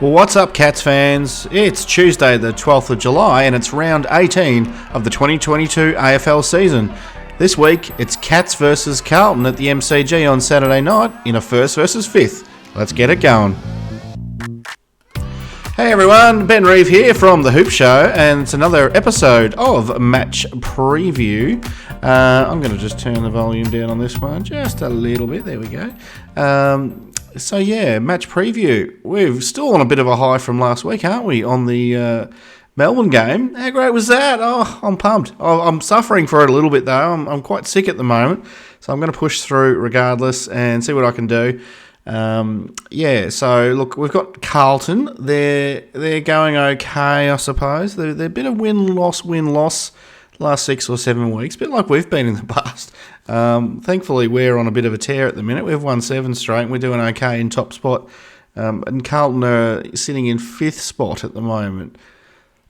Well, what's up, Cats fans? It's Tuesday, the 12th of July, and it's round 18 of the 2022 AFL season. This week, it's Cats versus Carlton at the MCG on Saturday night in a first versus fifth. Let's get it going. Hey everyone, Ben Reeve here from The Hoop Show, and it's another episode of Match Preview. I'm going to just turn the volume down on this one just a little bit. There we go. So yeah, Match Preview. We're still on a bit of a high from last week, aren't we, on the Melbourne game? How great was that? Oh, I'm pumped. I'm suffering for it a little bit though. I'm quite sick at the moment, so I'm going to push through regardless and see what I can do. So look, we've got Carlton. They're going okay, I suppose. They're a bit of win-loss last 6 or 7 weeks, a bit like we've been in the past. Thankfully, we're on a bit of a tear at the minute. We've won 7 straight, and we're doing okay in top spot. And Carlton are sitting in 5th spot at the moment.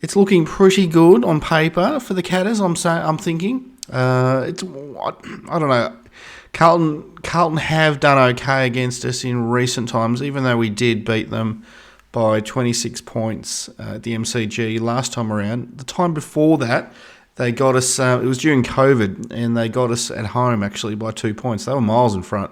It's looking pretty good on paper for the Catters. I'm thinking. I don't know. Carlton have done okay against us in recent times, even though we did beat them by 26 points at the MCG last time around. The time before that, they got us, it was during COVID, and they got us at home actually by 2 points. They were miles in front.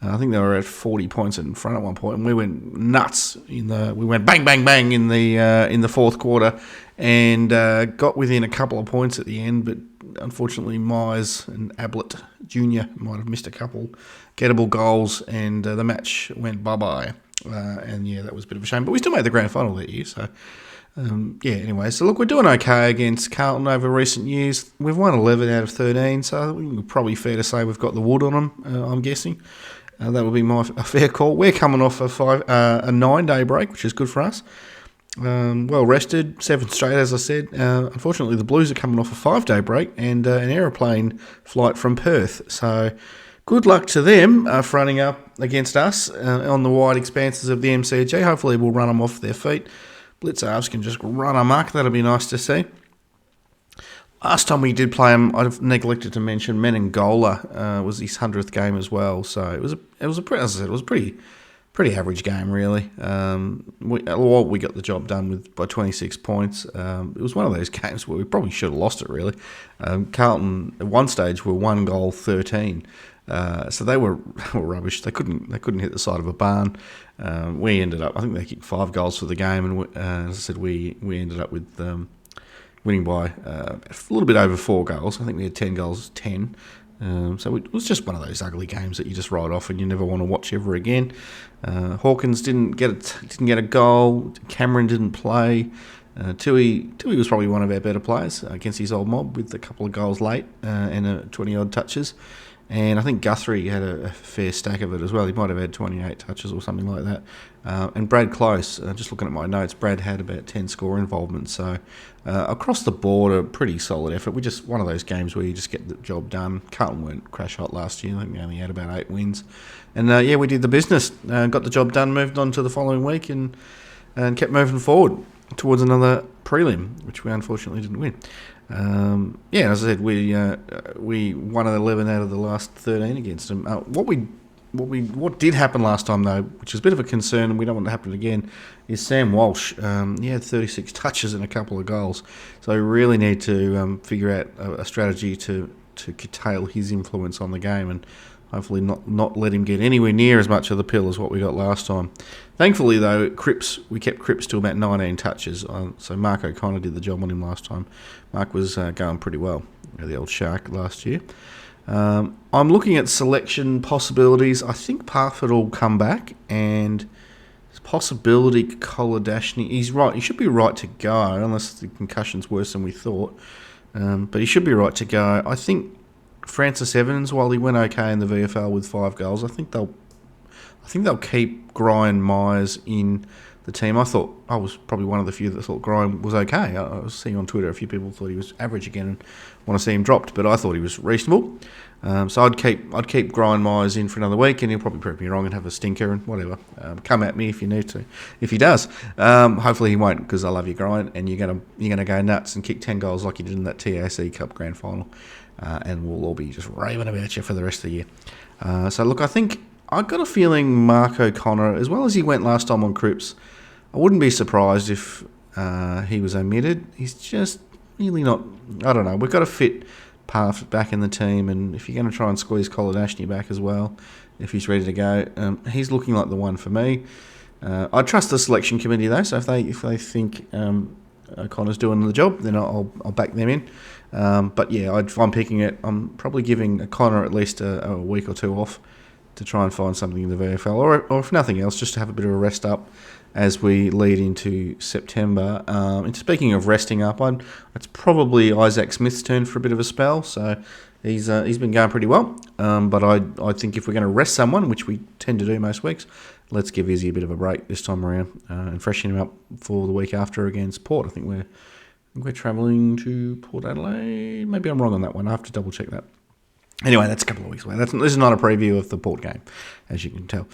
I think they were at 40 points in front at one point, and we went nuts. We went bang, bang, bang in the fourth quarter, and got within a couple of points at the end, but unfortunately Myers and Ablett Jr. might have missed a couple gettable goals, and the match went bye-bye. And yeah, that was a bit of a shame, but we still made the grand final that year, so anyway, so look, we're doing okay against Carlton over recent years. We've won 11 out of 13, so probably fair to say we've got the wood on them, I'm guessing. That would be a fair call. We're coming off a 9-day break, which is good for us. Well rested, 7 straight, as I said. Unfortunately, the Blues are coming off a 5-day break and an aeroplane flight from Perth. So good luck to them fronting up against us on the wide expanses of the MCG. Hopefully we'll run them off their feet. Blitzarves can just run amok. That'll be nice to see. Last time we did play him, I've neglected to mention Menengola was his 100th game as well. So it was a pretty average game really. We got the job done by 26 points. It was one of those games where we probably should have lost it really. Carlton at one stage were 1 goal 13. So they were rubbish. They couldn't hit the side of a barn. We ended up, I think they kicked 5 goals for the game, and as I said, we ended up with winning by a little bit over 4 goals. I think we had 10 goals, 10. So it was just one of those ugly games that you just write off and you never want to watch ever again. Hawkins didn't get a goal. Cameron didn't play. Tui was probably one of our better players against his old mob with a couple of goals late and 20-odd touches. And I think Guthrie had a fair stack of it as well. He might have had 28 touches or something like that. And Brad Close, just looking at my notes, Brad had about 10 score involvements. So across the board, a pretty solid effort. We just one of those games where you just get the job done. Carlton weren't crash hot last year. I think we only had about 8 wins. And we did the business. Got the job done, moved on to the following week, and kept moving forward towards another prelim, which we unfortunately didn't win. As I said, we won 11 out of the last 13 against them. What did happen last time though, which is a bit of a concern, and we don't want to happen again, is Sam Walsh. He had 36 touches and a couple of goals, so we really need to figure out a strategy to curtail his influence on the game and hopefully not let him get anywhere near as much of the pill as what we got last time. Thankfully, though, we kept Cripps to about 19 touches. So Mark O'Connor did the job on him last time. Mark was going pretty well, the old Shark last year. I'm looking at selection possibilities. I think Parfitt will come back, and there's a possibility Koladashny. He's right. He should be right to go, unless the concussion's worse than we thought. But he should be right to go. I think Francis Evans, while he went okay in the VFL with 5 goals, I think they'll keep Brian Myers in the team. I was probably one of the few that thought Grime was okay. I was seeing on Twitter a few people thought he was average again and want to see him dropped, but I thought he was reasonable. So I'd keep Grime Myers in for another week, and he'll probably prove me wrong and have a stinker and whatever. Come at me if you need to. If he does, hopefully he won't, because I love you, Grime, and you're gonna go nuts and kick 10 goals like you did in that TAC Cup Grand Final, and we'll all be just raving about you for the rest of the year. So look, I think I've got a feeling Mark O'Connor, as well as he went last time on Cripps, I wouldn't be surprised if he was omitted. He's just really not. I don't know. We've got a fit Parf back in the team, and if you're going to try and squeeze Colin Ashney back as well, if he's ready to go, he's looking like the one for me. I trust the selection committee though, so if they think Connor's doing the job, then I'll back them in. But yeah, if I'm picking it, I'm probably giving Connor at least a week or two off to try and find something in the VFL, or if nothing else, just to have a bit of a rest up as we lead into September. And speaking of resting up, it's probably Isaac Smith's turn for a bit of a spell, so he's been going pretty well. But I think if we're going to rest someone, which we tend to do most weeks, let's give Izzy a bit of a break this time around and freshen him up for the week after against Port. I think we're travelling to Port Adelaide. Maybe I'm wrong on that one. I have to double check that. Anyway, that's a couple of weeks away. This is not a preview of the Port game, as you can tell.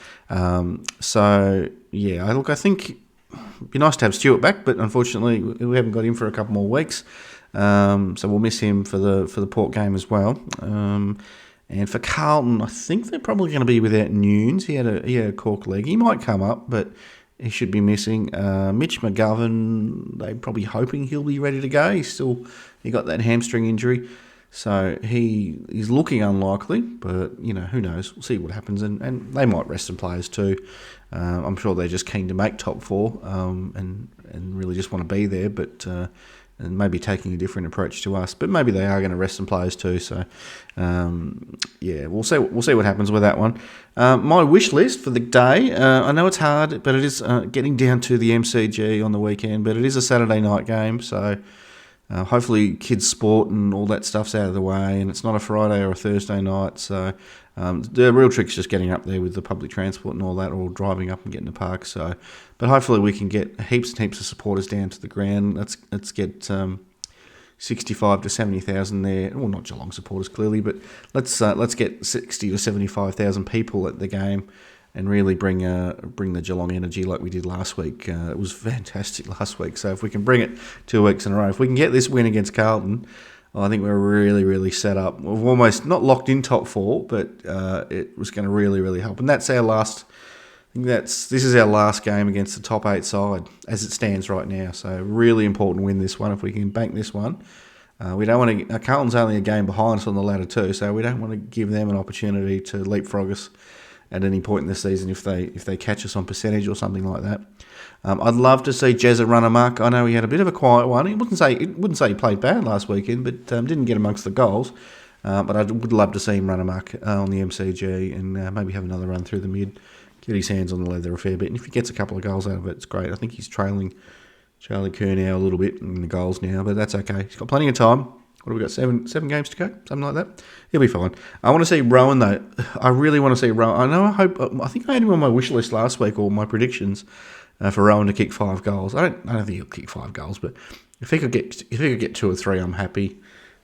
So, yeah, I think it'd be nice to have Stuart back, but unfortunately we haven't got him for a couple more weeks. So we'll miss him for the Port game as well. And for Carlton, I think they're probably going to be without Nunes. He had a cork leg. He might come up, but he should be missing. Mitch McGovern, they're probably hoping he'll be ready to go. He got that hamstring injury. So he's looking unlikely, but, who knows? We'll see what happens. And they might rest some players too. I'm sure they're just keen to make top four and really just want to be there, but and maybe taking a different approach to us. But maybe they are going to rest some players too. So, we'll see what happens with that one. My wish list for the day, I know it's hard, but it is getting down to the MCG on the weekend, but it is a Saturday night game, so hopefully kids' sport and all that stuff's out of the way, and it's not a Friday or a Thursday night. So the real trick's just getting up there with the public transport and all that, or driving up and getting to the park. So, but hopefully we can get heaps and heaps of supporters down to the ground. Let's get 65 to 70,000 there. Well, not Geelong supporters clearly, but let's get 60 to 75,000 people at the game. And really bring the Geelong energy like we did last week. It was fantastic last week. So if we can bring it 2 weeks in a row, if we can get this win against Carlton, I think we're really, really set up. We've almost not locked in top four, but it was going to really, really help. And that's our last. This is our last game against the top 8 side as it stands right now. So really important win this one. If we can bank this one, we don't want to. Carlton's only a game behind us on the ladder too, so we don't want to give them an opportunity to leapfrog us at any point in the season if they catch us on percentage or something like that. I'd love to see Jezza run amok. I know he had a bit of a quiet one. He wouldn't say he played bad last weekend, but didn't get amongst the goals. But I would love to see him run amok on the MCG and maybe have another run through the mid, get his hands on the leather a fair bit. And if he gets a couple of goals out of it, it's great. I think he's trailing Charlie Kerr now a little bit in the goals now, but that's okay. He's got plenty of time. What have we got? Seven games to go? Something like that? He'll be fine. I want to see Rowan, though. I really want to see Rowan. I think I had him on my wish list last week, or my predictions for Rowan to kick 5 goals. I don't think he'll kick 5 goals, but if he could get 2 or 3, I'm happy.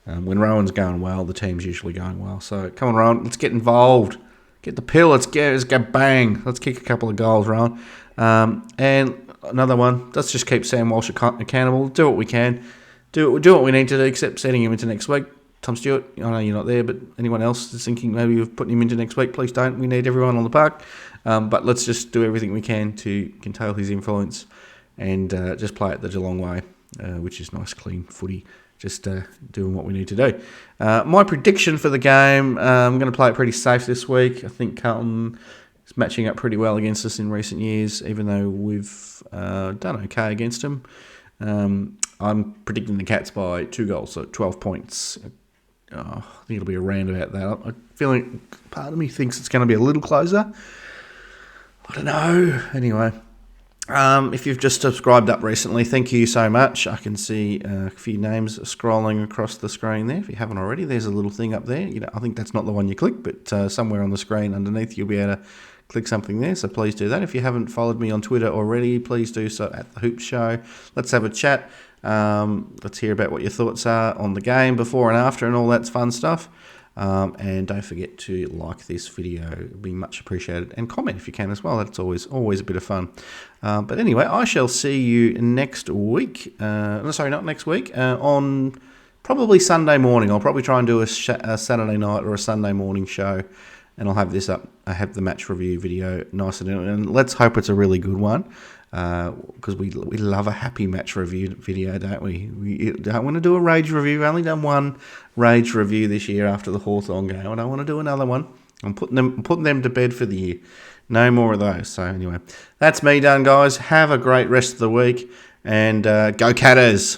When Rowan's going well, the team's usually going well. So come on, Rowan, let's get involved. Get the pill. Let's go bang. Let's kick a couple of goals, Rowan. And another one. Let's just keep Sam Walsh accountable. Do what we can. Do what we need to do, except sending him into next week. Tom Stewart, I know you're not there, but anyone else is thinking maybe of putting him into next week, please don't. We need everyone on the park. But let's just do everything we can to curtail his influence and just play it the Geelong way, which is nice, clean footy, just doing what we need to do. My prediction for the game, I'm going to play it pretty safe this week. I think Carlton is matching up pretty well against us in recent years, even though we've done okay against them. I'm predicting the Cats by 2 goals, so 12 points. I think it'll be around about that. I'm feeling, part of me thinks it's going to be a little closer. I don't know. Anyway, if you've just subscribed up recently, thank you so much. I can see a few names scrolling across the screen there. If you haven't already, there's a little thing up there. I think that's not the one you click, but somewhere on the screen underneath you'll be able to click something there, so please do that. If you haven't followed me on Twitter already, please do so at The Hoop Show. Let's have a chat. Let's hear about what your thoughts are on the game before and after and all that fun stuff. And don't forget to like this video. It'd be much appreciated. And comment if you can as well. That's always a bit of fun. But anyway, I shall see you next week. Not next week. On probably Sunday morning. I'll probably try and do a Saturday night or a Sunday morning show. And I'll have this up. I have the match review video nice and let's hope it's a really good one. because we love a happy match review video, don't we? We don't want to do a rage review. We've only done one rage review this year after the Hawthorn game. I don't want to do another one. I'm putting them to bed for the year. No more of those. So anyway, that's me done, guys. Have a great rest of the week, and go Catters!